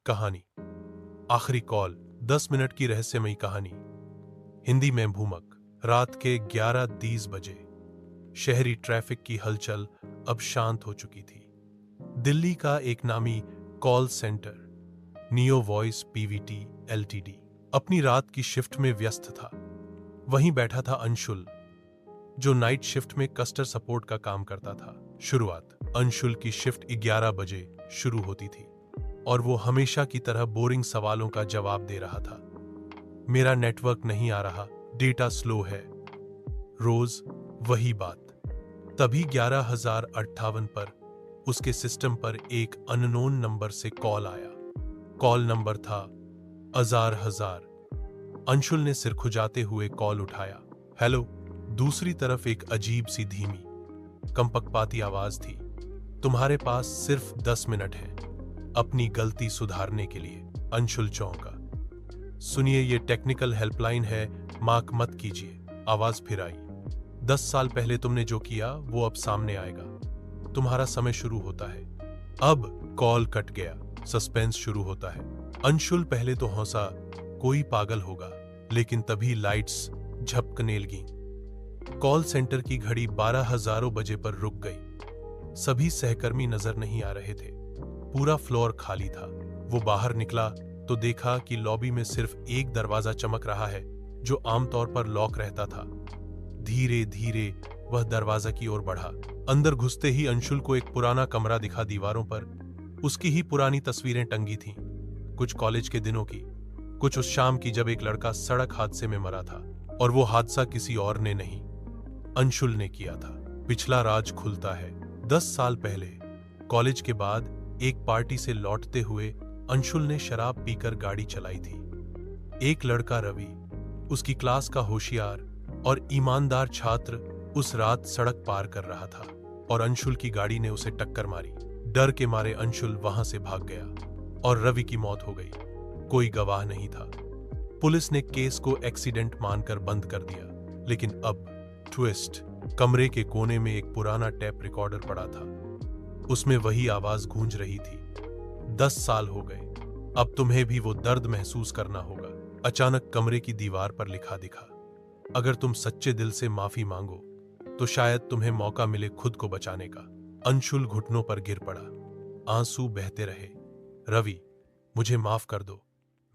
कहानी आखिरी call 10 minute की रहस्यमयी कहानी। हिंदी में भूमक। रात के 11:30 बजे शहरी ट्रैफिक की हलचल अब शांत हो चुकी थी। दिल्ली का एक नामी call centre neo voice Pvt LTD अपनी रात की शिफ्ट में व्यस्त था। वहीं बैठा था अंशुल, जो नाइट शिफ्ट में कस्टमर सपोर्ट का काम करता था। शुरुआत अंशुल की शिफ्ट 11 बजे शुरू होती थी और वो हमेशा की तरह बोरिंग सवालों का जवाब दे रहा था। मेरा नेटवर्क नहीं आ रहा, डेटा स्लो है, रोज वही बात। तभी 11,058 पर उसके सिस्टम पर एक अननोन नंबर से कॉल आया। कॉल नंबर था अजार हजार। अंशुल ने सिर खुजाते हुए कॉल उठाया। हेलो। दूसरी तरफ एक अजीब सी धीमी कंपकपाती आवाज थी। तुम्हारे पास सिर्फ 10 मिनट है अपनी गलती सुधारने के लिए। अंशुल चौंका। सुनिए, ये टेक्निकल हेल्पलाइन है, मार्क मत कीजिए। आवाज फिर आई। 10 साल पहले तुमने जो किया वो अब सामने आएगा। तुम्हारा समय शुरू होता है अब। कॉल कट गया। सस्पेंस शुरू होता है। अंशुल पहले तो हौसा, कोई पागल होगा, लेकिन तभी लाइट्स झपकने लगी। कॉल सेंटर की घड़ी 12,000 बजे पर रुक गई। सभी सहकर्मी नजर नहीं आ रहे थे। पूरा फ्लोर खाली था। वो बाहर निकला तो देखा कि लॉबी में सिर्फ एक दरवाजा चमक रहा है, जो आमतौर पर लॉक रहता था। धीरे धीरे वह दरवाजा की ओर बढ़ा। अंदर घुसते ही अंशुल को एक पुराना कमरा दिखा। दीवारों पर उसकी ही पुरानी तस्वीरें टंगी थीं, कुछ कॉलेज के दिनों की, कुछ उस शाम की जब एक लड़का सड़क हादसे में मरा था। और वो हादसा किसी और ने नहीं, अंशुल ने किया था। पिछला राज खुलता है। 10 साल पहले कॉलेज के बाद एक पार्टी से लौटते हुए अंशुल ने शराब पीकर गाड़ी चलाई थी। एक लड़का रवि, उसकी क्लास का होशियार और ईमानदार छात्र, उस रात सड़क पार कर रहा था और अंशुल की गाड़ी ने उसे टक्कर मारी। डर के मारे अंशुल वहां से भाग गया और रवि की मौत हो गई। कोई गवाह नहीं था। पुलिस ने केस को एक्सीडेंट मानकर बंद कर दिया। लेकिन अब ट्विस्ट, कमरे के कोने में एक पुराना टेप रिकॉर्डर पड़ा था। उसमें वही आवाज गूंज रही थी। 10 साल हो गए, अब तुम्हें भी वो दर्द महसूस करना होगा। अचानक कमरे की दीवार पर लिखा दिखा, अगर तुम सच्चे दिल से माफी मांगो तो शायद तुम्हें मौका मिले खुद को बचाने का। अंशुल घुटनों पर गिर पड़ा। आंसू बहते रहे। रवि, मुझे माफ कर दो,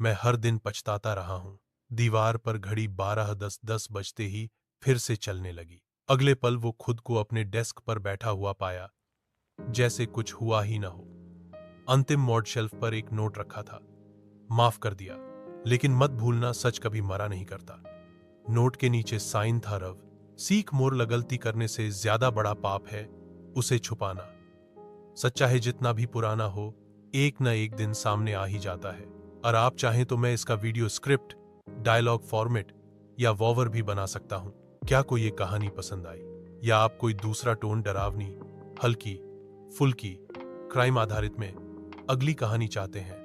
मैं हर दिन पछताता रहा हूं। दीवार पर घड़ी 12:10 बजते ही फिर से चलने लगी। अगले पल वो खुद को अपने डेस्क पर बैठा हुआ पाया, जैसे कुछ हुआ ही ना हो। अंतिम मोड शेल्फ पर एक नोट रखा था, माफ कर दिया, लेकिन मत भूलना सच कभी मरा नहीं करता। नोट के नीचे साइन था, रव, सीख मोर गलती करने से ज्यादा बड़ा पाप है उसे छुपाना। सच्चा है जितना भी पुराना हो, एक न एक दिन सामने आ ही जाता है। और आप चाहें तो मैं इसका वीडियो स्क्रिप्ट, डायलॉग फॉर्मेट या वॉवर भी बना सकता हूं। क्या कोई ये कहानी पसंद आई, या आप कोई दूसरा टोन, डरावनी, हल्की फुल्की, क्राइम आधारित में अगली कहानी चाहते हैं